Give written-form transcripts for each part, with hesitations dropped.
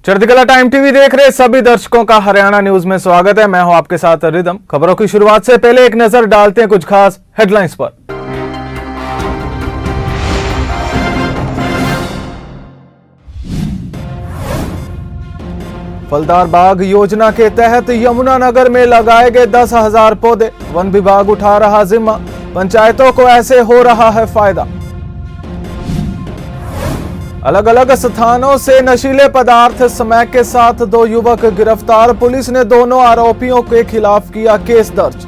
चढ़ती time TV देख रहे सभी दर्शकों का हरियाणा न्यूज में स्वागत है। मैं हूं आपके साथ रिदम। खबरों की शुरुआत से पहले एक नजर डालते हैं कुछ खास हेडलाइंस पर। फलदार बाग योजना के तहत यमुनानगर में लगाए गए 10,000 पौधे, वन विभाग उठा रहा जिम्मा, पंचायतों को ऐसे हो रहा है फायदा। अलग अलग स्थानों से नशीले पदार्थ स्मैक के साथ 2 युवक गिरफ्तार, पुलिस ने दोनों आरोपियों के खिलाफ किया केस दर्ज।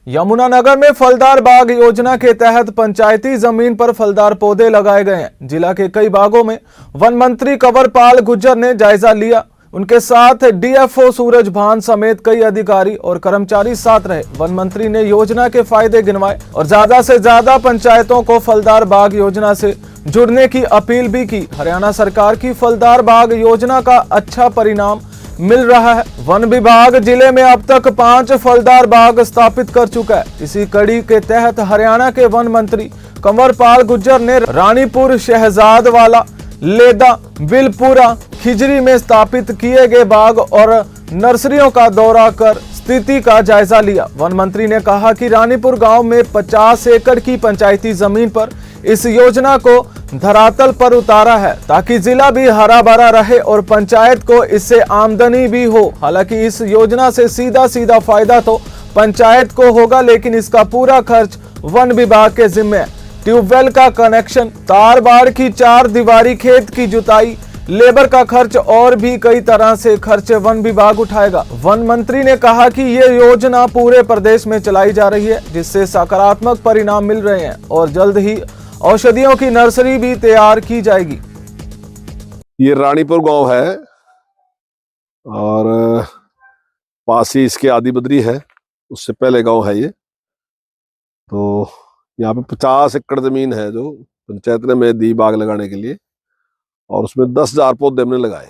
यमुनानगर में फलदार बाग योजना के तहत पंचायती जमीन पर फलदार पौधे लगाए गए हैं। जिला के कई बागों में वन मंत्री कंवरपाल गुर्जर ने जायजा लिया। उनके साथ डीएफओ सूरज भान समेत कई अधिकारी और कर्मचारी साथ रहे। वन मंत्री ने योजना के फायदे गिनवाए और ज्यादा से ज्यादा पंचायतों को फलदार बाग योजना से जुड़ने की अपील भी की। हरियाणा सरकार की फलदार बाग योजना का अच्छा परिणाम मिल रहा है। वन विभाग जिले में अब तक 5 फलदार बाग स्थापित कर चुका है। इसी कड़ी के तहत हरियाणा के वन मंत्री कंवरपाल गुर्जर ने रानीपुर, शहजादवाला, लेदा, बिलपुरा, खिजरी में स्थापित किए गए बाग और नर्सरियों का दौरा कर स्थिति का जायजा लिया। वन मंत्री ने कहा कि रानीपुर गांव में 50 एकड़ की पंचायती जमीन पर इस योजना को धरातल पर उतारा है ताकि जिला भी हरा भरा रहे और पंचायत को इससे आमदनी भी हो। हालांकि इस योजना से सीधा फायदा तो पंचायत को होगा, लेकिन इसका पूरा खर्च वन विभाग के जिम्मे है। ट्यूबवेल का कनेक्शन, तार बाड़ की 4 दीवारी, खेत की जुताई, लेबर का खर्च और भी कई तरह से खर्चे वन विभाग उठाएगा। वन मंत्री ने कहा कि ये योजना पूरे प्रदेश में चलाई जा रही है, जिससे सकारात्मक परिणाम मिल रहे हैं और जल्द ही औषधियों की नर्सरी भी तैयार की जाएगी। ये रानीपुर गांव है और पास ही इसके आदि बद्री है, उससे पहले गांव है ये। तो यहाँ पे 50 एकड़ जमीन है जो पंचायत ने में दी बाग लगाने के लिए, और उसमें 10,000 पौधे हमने लगाए।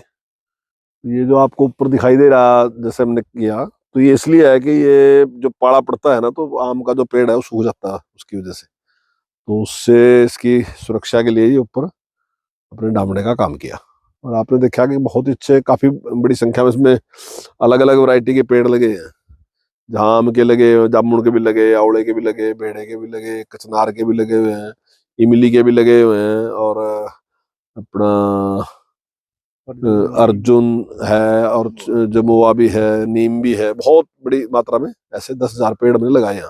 ये जो आपको ऊपर दिखाई दे रहा जैसे हमने किया, तो ये इसलिए है कि ये जो पाड़ा पड़ता है ना, तो आम का जो पेड़ है वो सूख जाता है उसकी वजह से, तो उससे इसकी सुरक्षा के लिए ये ऊपर अपने डामने का काम किया। और आपने देखा कि बहुत ही अच्छे, काफी बड़ी संख्या में इसमें अलग अलग वैरायटी के पेड़ लगे हैं। जहाँ आम के लगे, जामुन के भी लगे, आंवले के भी लगे, बेड़े के भी लगे, कचनार के भी लगे हुए हैं, इमली के भी लगे हुए हैं, और अपना अर्जुन है, और जमुआ भी है, नीम भी है। बहुत बड़ी मात्रा में ऐसे 10,000 पेड़ हमने लगाए हैं।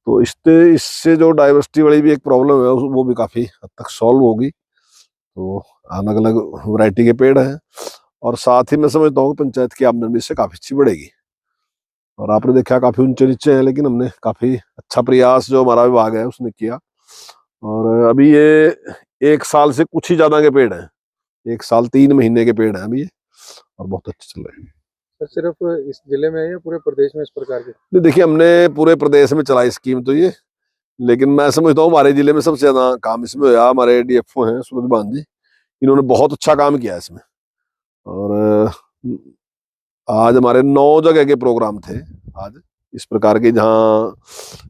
तो इससे जो डाइवर्सिटी वाली भी एक प्रॉब्लम है वो भी काफी हद तक सॉल्व होगी। तो अलग अलग वैरायटी के पेड़ हैं, और साथ ही मैं समझता हूँ कि पंचायत की आमदनी इससे काफी अच्छी बढ़ेगी। और आपने देखा काफी ऊंचे नीचे है, लेकिन हमने काफी अच्छा प्रयास जो हमारा विभाग है उसने किया। और अभी ये 1 साल से कुछ ही ज्यादा के पेड़ हैं, 1 साल 3 महीने के पेड़ हैं अभी ये, और बहुत अच्छे चल रहे हैं। सर, सिर्फ इस जिले में है या पूरे प्रदेश में इस प्रकार के? नहीं, देखिए हमने पूरे प्रदेश में चलाई स्कीम तो ये, लेकिन मैं समझता हूँ हमारे जिले में सबसे ज्यादा काम इसमें हुआ। हमारे डीएफओ हैं सूरज भान जी, इन्होंने बहुत अच्छा काम किया इसमें। और आज हमारे 9 जगह के प्रोग्राम थे आज इस प्रकार के, जहाँ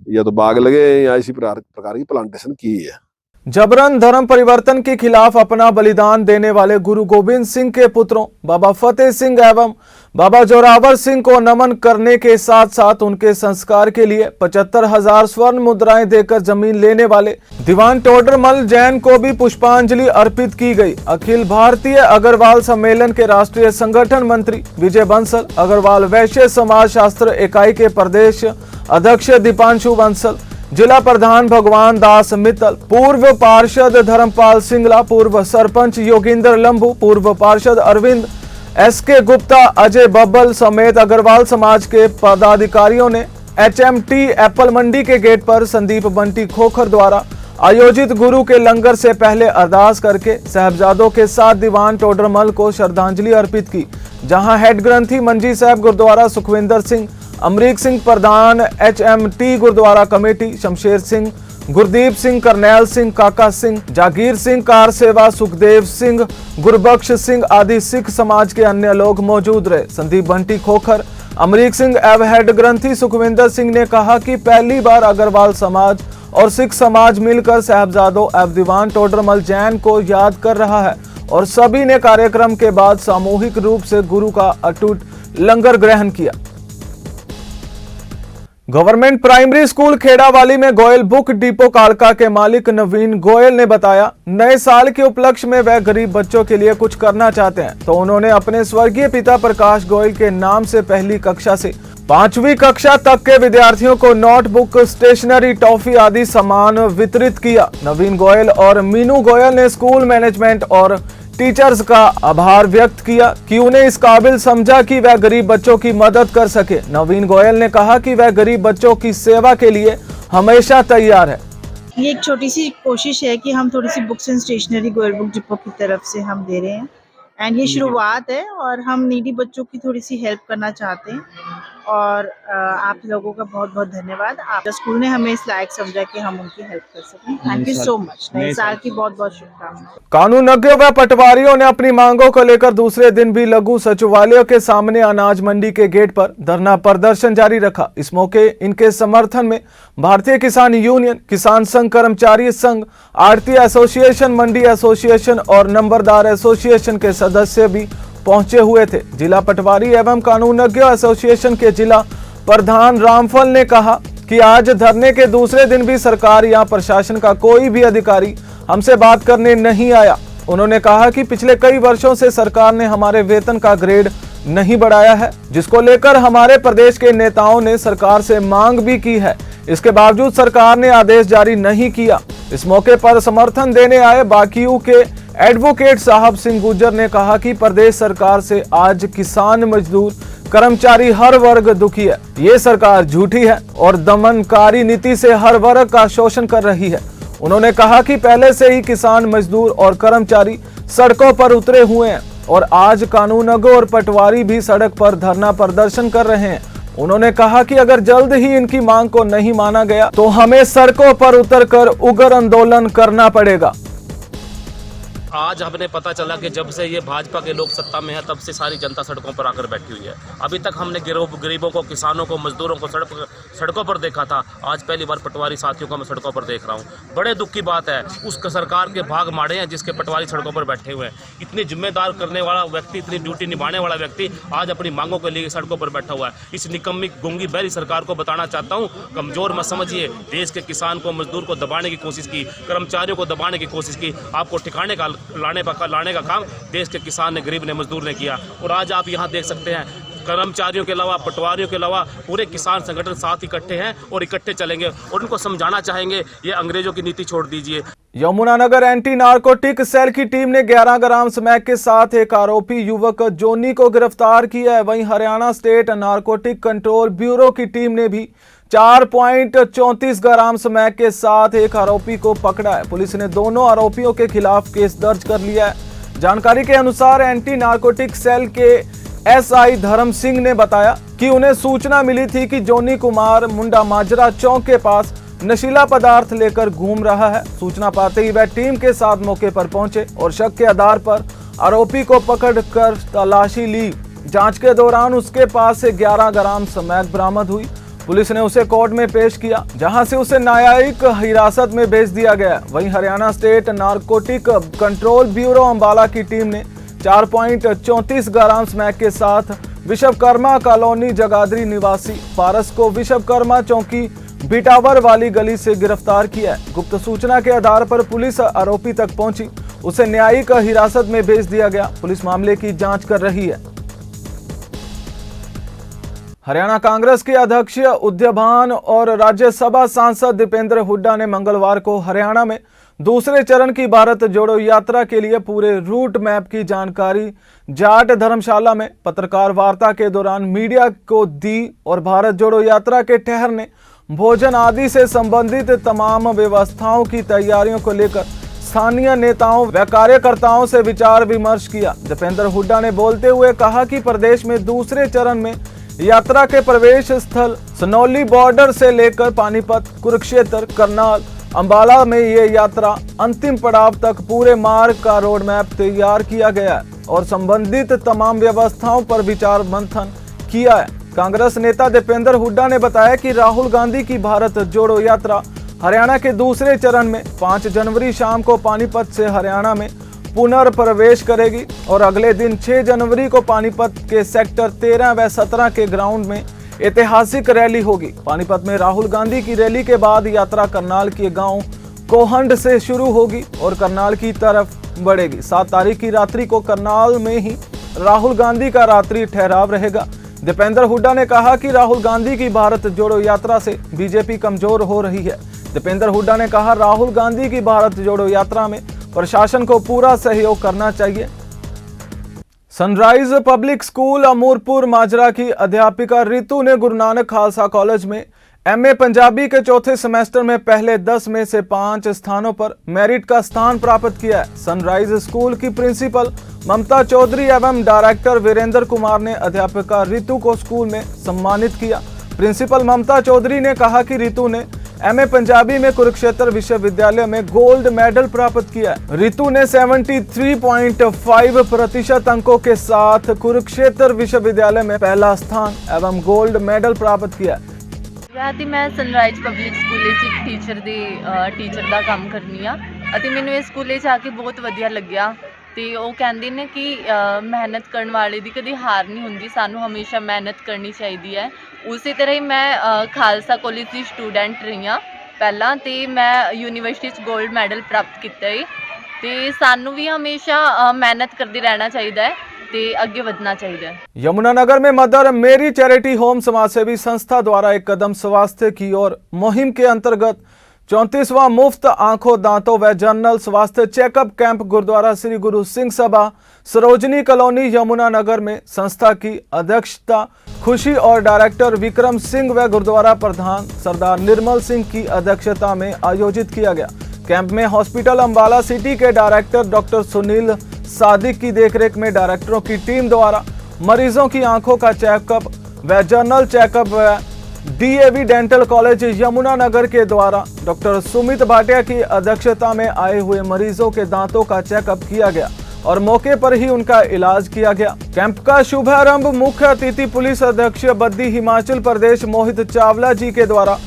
या तो बाग लगे या इसी प्रकार की प्लांटेशन की है। जबरन धर्म परिवर्तन के खिलाफ अपना बलिदान देने वाले गुरु गोविंद सिंह के पुत्रों बाबा फतेह सिंह एवं बाबा जोरावर सिंह को नमन करने के साथ साथ उनके संस्कार के लिए 75,000 स्वर्ण मुद्राएं देकर जमीन लेने वाले दीवान टोडरमल जैन को भी पुष्पांजलि अर्पित की गई। अखिल भारतीय अग्रवाल सम्मेलन के राष्ट्रीय संगठन मंत्री विजय बंसल, अग्रवाल वैश्य समाज शास्त्र इकाई के प्रदेश अध्यक्ष दीपांशु बंसल, जिला प्रधान भगवान दास मित्तल, पूर्व पार्षद धर्मपाल सिंगला, पूर्व सरपंच योगिंदर लंबू, पूर्व पार्षद अरविंद एसके गुप्ता, अजय बब्बल समेत अग्रवाल समाज के पदाधिकारियों ने HMT एप्पल मंडी के गेट पर संदीप बंटी खोखर द्वारा आयोजित गुरु के लंगर से पहले अरदास करके साहबजादों के साथ दीवान टोडरमल को श्रद्धांजलि अर्पित की। जहां हेड ग्रंथी मंजी साहब गुरुद्वारा सुखविंदर सिंह, अमरीक सिंह प्रधान HMT गुरुद्वारा कमेटी, शमशेर सिंह, गुरदीप सिंह, करनैल सिंह, काका सिंह, जागीर सिंह कार सेवा, सुखदेव सिंह, गुरबख्श सिंह आदि सिख समाज के अन्य लोग मौजूद रहे। संदीप बंटी खोखर, अमरीक सिंह एवं हेड ग्रंथी सुखविंदर सिंह ने कहा कि पहली बार अग्रवाल समाज और सिख समाज मिलकर साहबजादों अवधीवान टोडरमल जैन को याद कर रहा है और सभी ने कार्यक्रम के बाद सामूहिक रूप से गुरु का अटूट लंगर ग्रहण किया। गवर्नमेंट प्राइमरी स्कूल खेड़ावाली में गोयल बुक डिपो कालका के मालिक नवीन गोयल ने बताया, नए साल के उपलक्ष्य में वह गरीब बच्चों के लिए कुछ करना चाहते हैं, तो उन्होंने अपने स्वर्गीय पिता प्रकाश गोयल के नाम से पहली कक्षा से 5वीं कक्षा तक के विद्यार्थियों को नोटबुक, स्टेशनरी, टॉफी आदि सामान वितरित किया। नवीन गोयल और मीनू गोयल ने स्कूल मैनेजमेंट और टीचर्स का आभार व्यक्त किया कि उन्हें इस काबिल समझा कि वह गरीब बच्चों की मदद कर सके। नवीन गोयल ने कहा कि वह गरीब बच्चों की सेवा के लिए हमेशा तैयार है। ये एक छोटी सी कोशिश है कि हम थोड़ी सी books and stationery Goyal book depot की तरफ से हम दे रहे हैं एंड ये शुरुआत है और हम नीडी बच्चों की थोड़ी सी हेल्प करना चाहते हैं और आप लोगों का बहुत बहुत धन्यवाद। आप स्कूल ने हमें इस लायक समझा कि हम उनकी हेल्प कर सकें। Thank you so much. नए साल की बहुत बहुत शुभकामनाएं। कानूनज्ञों व पटवारियों ने अपनी मांगों को लेकर दूसरे दिन भी लघु सचिवालयों के सामने अनाज मंडी के गेट पर धरना प्रदर्शन जारी रखा। इस मौके इनके समर्थन में भारतीय किसान यूनियन, किसान संघ, कर्मचारी संघ, आड़ती एसोसिएशन, मंडी एसोसिएशन और नंबरदार एसोसिएशन के सदस्य भी पहुंचे हुए थे। जिला पटवारी एवं कानूनज्ञों एसोसिएशन के जिला प्रधान रामफल ने कहा कि आज धरने के दूसरे दिन भी सरकार या प्रशासन का कोई भी अधिकारी हमसे बात करने नहीं आया। उन्होंने कहा कि पिछले कई वर्षों से सरकार ने हमारे वेतन का ग्रेड नहीं बढ़ाया है, जिसको लेकर हमारे प्रदेश के नेताओं ने सरकार से मांग भी की है। इसके बावजूद सरकार ने आदेश जारी नहीं किया। इस मौके पर समर्थन देने आए बाकियों के एडवोकेट साहब सिंह गुर्जर ने कहा कि प्रदेश सरकार से आज किसान, मजदूर, कर्मचारी हर वर्ग दुखी है। ये सरकार झूठी है और दमनकारी नीति से हर वर्ग का शोषण कर रही है। उन्होंने कहा कि पहले से ही किसान, मजदूर और कर्मचारी सड़कों पर उतरे हुए हैं और आज कानूनगो और पटवारी भी सड़क पर धरना प्रदर्शन कर रहे हैं। उन्होंने कहा कि अगर जल्द ही इनकी मांग को नहीं माना गया तो हमें सड़कों पर उतरकर उग्र आंदोलन करना पड़ेगा। आज हमें पता चला कि जब से ये भाजपा के लोग सत्ता में है तब से सारी जनता सड़कों पर आकर बैठी हुई है। अभी तक हमने गरीबों को, किसानों को, मजदूरों को सड़कों पर देखा था। आज पहली बार पटवारी साथियों को मैं सड़कों पर देख रहा हूँ। बड़े दुख की बात है, उस सरकार के भाग माड़े हैं जिसके पटवारी सड़कों पर बैठे हुए हैं। इतनी जिम्मेदार करने वाला व्यक्ति, इतनी ड्यूटी निभाने वाला व्यक्ति आज अपनी मांगों के लिए सड़कों पर बैठा हुआ है। इस निकम्मी गूंगी बहरी सरकार को बताना चाहता हूँ, कमजोर मत समझिए। देश के किसान को, मजदूर को दबाने की कोशिश की, कर्मचारियों को दबाने की कोशिश की। आपको ठिकाने का लाने का काम देश के किसान ने, गरीब ने, मजदूर ने किया। और आज आप यहाँ देख सकते हैं कर्मचारियों के अलावा, पटवारियों के अलावा पूरे किसान संगठन साथ इकट्ठे हैं और इकट्ठे चलेंगे और उनको समझाना चाहेंगे ये अंग्रेजों की नीति छोड़ दीजिए। यमुनानगर एंटी नारकोटिक सेल की टीम ने 11 ग्राम स्मैक के साथ एक आरोपी युवक जोनी को गिरफ्तार किया है। वहीं Haryana state narcotic control bureau की टीम ने भी 4.34 ग्राम स्मैक के साथ एक आरोपी को पकड़ा है। पुलिस ने दोनों आरोपियों के खिलाफ केस दर्ज कर लिया है। जानकारी के अनुसार एंटी नारकोटिक सेल के एसआई धर्म सिंह ने बताया कि उन्हें सूचना मिली थी कि जोनी कुमार मुंडा माजरा चौक के पास नशीला पदार्थ लेकर घूम रहा है। सूचना पाते ही वह टीम के साथ मौके पर पहुंचे और शक के आधार पर आरोपी को पकड़कर तलाशी ली। जांच के दौरान उसके पास से 11 ग्राम स्मैक बरामद हुई। पुलिस ने उसे कोर्ट में पेश किया, जहां से उसे न्यायिक हिरासत में भेज दिया गया। वहीं Haryana state narcotic control bureau Ambala की टीम ने 4.34 ग्राम स्मैक के साथ विश्वकर्मा कॉलोनी जगाधरी निवासी पारस को विश्वकर्मा चौकी बिटावर वाली गली से गिरफ्तार किया है। गुप्त सूचना के आधार पर पुलिस आरोपी तक पहुंची, उसे न्यायिक हिरासत में भेज दिया गया। पुलिस मामले की जांच कर रही है। हरियाणा कांग्रेस के अध्यक्ष उदयभान और राज्यसभा सांसद दीपेंद्र हुड्डा ने मंगलवार को हरियाणा में दूसरे चरण की भारत जोड़ो यात्रा के लिए पूरे रूट मैप की जानकारी जाट धर्मशाला में पत्रकार वार्ता के दौरान मीडिया को दी और भारत जोड़ो यात्रा के ठहरने, भोजन आदि से संबंधित तमाम व्यवस्थाओं की तैयारियों को लेकर स्थानीय नेताओं व कार्यकर्ताओं से विचार विमर्श किया। दीपेंद्र हुड्डा ने बोलते हुए कहा कि प्रदेश में दूसरे चरण में यात्रा के प्रवेश स्थल सनौली बॉर्डर से लेकर पानीपत, कुरुक्षेत्र, करनाल, अंबाला में ये यात्रा अंतिम पड़ाव तक पूरे मार्ग का रोड मैप तैयार किया गया है और संबंधित तमाम व्यवस्थाओं पर विचार मंथन किया है। कांग्रेस नेता दीपेंद्र हुड्डा ने बताया कि राहुल गांधी की भारत जोड़ो यात्रा हरियाणा के दूसरे चरण में 5 जनवरी शाम को पानीपत से हरियाणा में पुनर्प्रवेश करेगी और अगले दिन 6 जनवरी को पानीपत के सेक्टर 13 व 17 के ग्राउंड में ऐतिहासिक रैली होगी। पानीपत में राहुल गांधी की रैली के बाद यात्रा करनाल के गांव कोहंड से शुरू होगी और करनाल की तरफ बढ़ेगी। 7 तारीख की रात्रि को करनाल में ही राहुल गांधी का रात्रि ठहराव रहेगा। दीपेंद्र हुड्डा ने कहा कि राहुल गांधी की भारत जोड़ो यात्रा से बीजेपी कमजोर हो रही है। दीपेंद्र हुड्डा ने कहा, राहुल गांधी की भारत जोड़ो यात्रा में प्रशासन को पूरा सहयोग करना चाहिए। सनराइज पब्लिक स्कूल अमूरपुर माजरा की अध्यापिका रितु ने गुरु नानक खालसा कॉलेज में एमए पंजाबी के चौथे सेमेस्टर में पहले 10 में से 5 स्थानों पर मेरिट का स्थान प्राप्त किया है। सनराइज स्कूल की प्रिंसिपल ममता चौधरी एवं डायरेक्टर वीरेंद्र कुमार ने अध्यापिका रितु को स्कूल में सम्मानित किया। प्रिंसिपल ममता चौधरी ने कहा कि रितु ने एमए पंजाबी में कुरुक्षेत्र विश्वविद्यालय में गोल्ड मेडल प्राप्त किया। रितु ने 73.5% अंकों के साथ कुरुक्षेत्र विश्वविद्यालय में पहला स्थान एवं गोल्ड मेडल प्राप्त किया। मैं सनराइज पब्लिक स्कूल टीचर ਦਾ ਕੰਮ ਕਰਨੀ ਆ ਅਤੇ ਮੈਨੂੰ ਇਸ ਸਕੂਲੇ 'ਚ ਆ ਕੇ ਬਹੁਤ ਵਧੀਆ ਲੱਗਿਆ ਤੇ ਉਹ ਕਹਿੰਦੇ ਨੇ ਕਿ ਮਿਹਨਤ ਕਰਨ ਵਾਲੇ ਦੀ ਕਦੇ ਹਾਰ ਨਹੀਂ ਹੁੰਦੀ, ਸਾਨੂੰ ਹਮੇਸ਼ਾ ਮਿਹਨਤ ਕਰਨੀ ਚਾਹੀਦੀ ਹੈ। ਉਸੇ ਤਰ੍ਹਾਂ ਹੀ ਮੈਂ ਖਾਲਸਾ ਕਾਲਜ ਦੀ ਸਟੂਡੈਂਟ ਰਹੀ ਹਾਂ ਪਹਿਲਾਂ ਤੇ ਮੈਂ ਯੂਨੀਵਰਸਿਟੀ 'ਚ 골ਡ ਮੈਡਲ ਪ੍ਰਾਪਤ ਕੀਤਾ ਹੈ ਤੇ ਸਾਨੂੰ ਵੀ ਹਮੇਸ਼ਾ ਮਿਹਨਤ ਕਰਦੇ ਰਹਿਣਾ ਚਾਹੀਦਾ ਹੈ ਤੇ ਅੱਗੇ ਵਧਣਾ ਚਾਹੀਦਾ है। यमुनानगर में मदर मेरी चैरिटी होम समाजसेवी संस्था द्वारा एक कदम स्वास्थ्य की ओर मुहिम के अंतर्गत 34वां मुफ्त आंखों दांतों व जनरल स्वास्थ्य checkup camp gurdwara Shri Guru Singh Sabha Sarojini colony Yamunanagar में संस्था की अध्यक्षता खुशी और डायरेक्टर विक्रम सिंह व गुरुद्वारा प्रधान सरदार निर्मल सिंह की अध्यक्षता में आयोजित किया गया। कैंप में हॉस्पिटल अंबाला सिटी के डायरेक्टर डॉक्टर सुनील सादिक की देखरेख में डायरेक्टरों की टीम द्वारा मरीजों की आंखों का चेकअप व जनरल चेकअप व डीएवी डेंटल कॉलेज यमुनानगर के द्वारा डॉक्टर सुमित भाटिया की अध्यक्षता में आए हुए मरीजों के दांतों का चेकअप किया गया और मौके पर ही उनका इलाज किया गया। कैंप का शुभारंभ मुख्य अतिथि पुलिस अध्यक्ष बद्दी हिमाचल प्रदेश मोहित चावला जी के द्वारा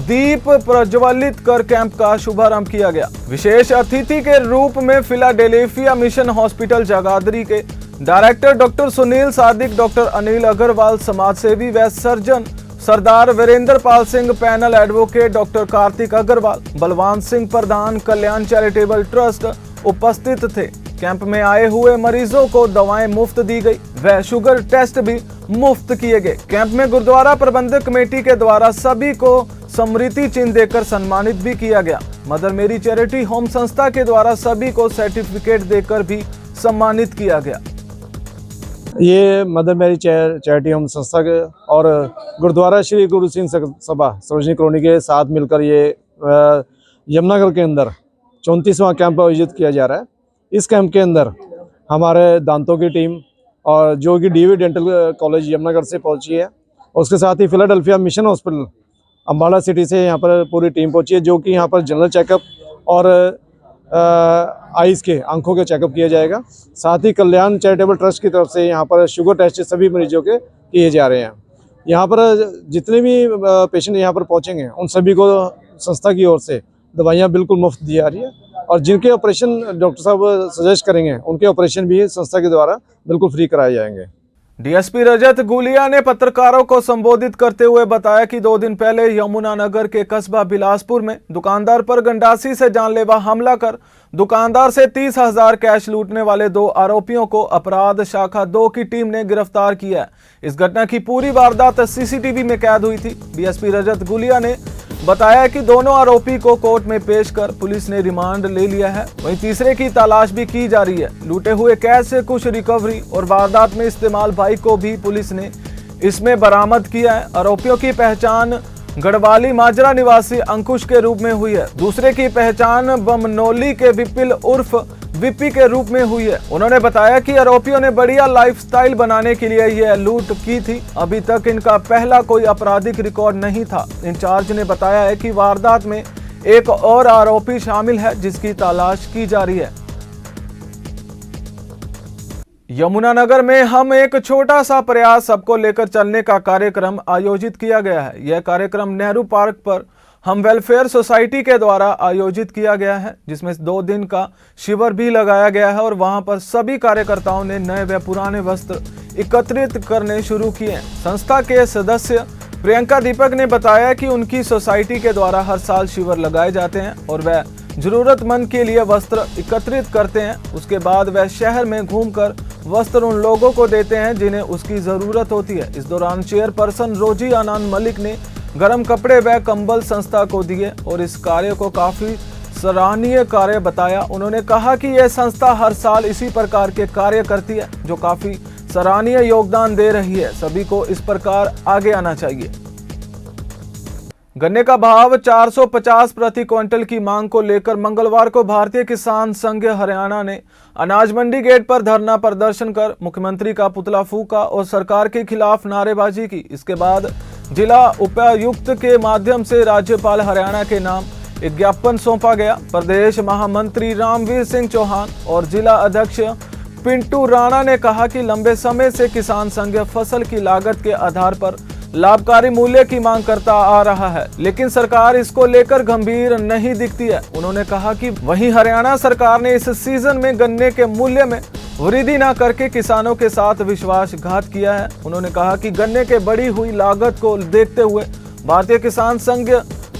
दीप प्रज्वलित कर कैंप का शुभारंभ किया गया। विशेष अतिथि के रूप में फिलाडेल्फिया मिशन हॉस्पिटल जगाधरी के director doctor Sunil Sadiq, doctor Anil Agarwal, समाजसेवी व surgeon Sardar Virendra Pal Singh, panel advocate doctor Kartik Agarwal, Balwan Singh Pradhan, Kalyan charitable trust उपस्थित थे। कैंप में आए हुए मरीजों को दवाएं मुफ्त दी गई व शुगर टेस्ट भी मुफ्त किए गए। कैंप में गुरुद्वारा प्रबंधक कमेटी के द्वारा सभी को स्मृति चिन्ह देकर सम्मानित भी किया गया। मदर मेरी चैरिटी होम संस्था के द्वारा सभी को सर्टिफिकेट देकर भी सम्मानित किया गया। ये मदर मेरी चैरिटी होम संस्था के और गुरुद्वारा श्री गुरु सिंह सभा सरोजनी कॉलोनी के साथ मिलकर ये यमुनानगर के अंदर 34वां कैंप आयोजित किया जा रहा है। इस कैंप के अंदर हमारे दांतों की टीम और जो कि डीवी डेंटल कॉलेज यमुनानगर से पहुंची है, उसके साथ ही Philadelphia mission hospital Ambala city से यहाँ पर पूरी टीम पहुंची है, जो कि यहाँ पर जनरल चेकअप और आइज़ के आंखों के चेकअप किया जाएगा। साथ ही कल्याण चैरिटेबल ट्रस्ट की तरफ से यहाँ पर शुगर टेस्ट सभी मरीजों के किए जा रहे हैं। यहाँ पर जितने भी पेशेंट यहाँ पर पहुँचेंगे उन सभी को संस्था की ओर से दवाइयाँ बिल्कुल मुफ्त दी जा रही है और जिनके ऑपरेशन डॉक्टर साहब सजेस्ट करेंगे उनके ऑपरेशन भी संस्था के द्वारा बिल्कुल फ्री कराए जाएंगे। डीएसपी रजत गुलिया ने पत्रकारों को संबोधित करते हुए बताया कि 2 दिन पहले यमुनानगर के कस्बा बिलासपुर में दुकानदार पर गंडासी से जानलेवा हमला कर दुकानदार से 30,000 कैश लूटने वाले 2 आरोपियों को अपराध शाखा 2 की टीम ने गिरफ्तार किया है। इस घटना की पूरी वारदात सीसीटीवी में कैद हुई थी। डीएसपी रजत गुलिया ने बताया कि दोनों आरोपी को कोर्ट में पेश कर पुलिस ने रिमांड ले लिया है। वहीं तीसरे की तलाश भी की जा रही है। लूटे हुए कैश से कुछ रिकवरी और वारदात में इस्तेमाल बाइक को भी पुलिस ने इसमें बरामद किया है। आरोपियों की पहचान गढ़वाली माजरा निवासी अंकुश के रूप में हुई है। दूसरे की पहचान बमनोली के विपिल उर्फ विपी के रूप में हुई है। उन्होंने बताया कि आरोपियों ने बढ़िया लाइफस्टाइल बनाने के लिए यह लूट की थी। अभी तक इनका पहला कोई आपराधिक रिकॉर्ड नहीं था। इंचार्ज ने बताया है कि वारदात में एक और आरोपी शामिल है जिसकी तलाश की जा रही है। यमुनानगर में हम एक छोटा सा प्रयास सबको लेकर चलने का कार्यक्रम आयोजित किया गया है। यह कार्यक्रम नेहरू पार्क पर हम वेलफेयर सोसाइटी के द्वारा आयोजित किया गया है, जिसमें 2 दिन का शिविर भी लगाया गया है और वहां पर सभी कार्यकर्ताओं ने नए व पुराने वस्त्र एकत्रित करने शुरू किए हैं। संस्था के सदस्य प्रियंका दीपक ने बताया कि उनकी सोसाइटी के द्वारा हर साल शिविर लगाए जाते हैं और वह जरूरतमंद के लिए वस्त्र एकत्रित करते हैं। उसके बाद वह शहर में घूमकर वस्त्र उन लोगों को देते हैं जिन्हें उसकी जरूरत होती है। इस दौरान चेयरपर्सन रोजी आनंद मलिक ने गर्म कपड़े व कंबल संस्था को दिए और इस कार्य को काफी सराहनीय कार्य बताया। उन्होंने कहा कि यह संस्था हर साल इसी प्रकार के कार्य करती है जो काफी सराहनीय योगदान दे रही है। सभी को इस प्रकार आगे आना चाहिए। गन्ने का भाव 450 प्रति क्विंटल की मांग को लेकर मंगलवार को भारतीय किसान संघ हरियाणा ने अनाज मंडी गेट पर धरना प्रदर्शन कर मुख्यमंत्री का पुतला फूंका और सरकार के खिलाफ नारेबाजी की। इसके बाद जिला उपायुक्त के माध्यम से राज्यपाल हरियाणा के नाम एक ज्ञापन सौंपा गया। प्रदेश महामंत्री रामवीर सिंह चौहान और जिला अध्यक्ष पिंटू राणा ने कहा कि लंबे समय से किसान संघ फसल की लागत के आधार पर लाभकारी मूल्य की मांग करता आ रहा है, लेकिन सरकार इसको लेकर गंभीर नहीं दिखती है। उन्होंने कहा कि वहीं हरियाणा सरकार ने इस सीजन में गन्ने के मूल्य में वृद्धि न करके किसानों के साथ विश्वासघात किया है। उन्होंने कहा कि गन्ने के बढ़ी हुई लागत को देखते हुए भारतीय किसान संघ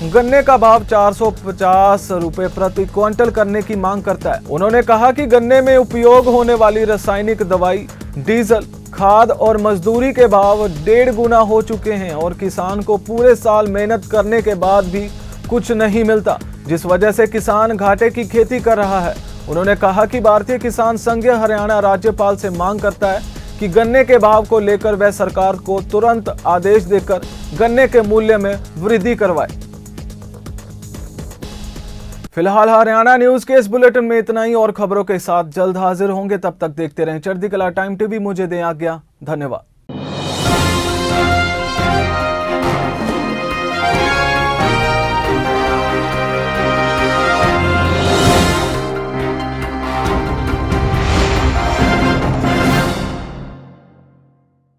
गन्ने का भाव 450 रुपए प्रति क्विंटल करने की मांग करता है। उन्होंने कहा कि गन्ने में उपयोग होने वाली रासायनिक दवाई, डीजल, खाद और मजदूरी के भाव 1.5 गुना हो चुके हैं और किसान को पूरे साल मेहनत करने के बाद भी कुछ नहीं मिलता, जिस वजह से किसान घाटे की खेती कर रहा है। उन्होंने कहा कि भारतीय किसान संघ हरियाणा राज्यपाल से मांग करता है कि गन्ने के भाव को लेकर वह सरकार को तुरंत आदेश देकर गन्ने के मूल्य में वृद्धि करवाए। फिलहाल हरियाणा न्यूज के इस बुलेटिन में इतना ही और खबरों के साथ जल्द हाजिर होंगे। तब तक देखते रहें चढ़ती कला टाइम टीवी। मुझे दें आज्ञा। धन्यवाद।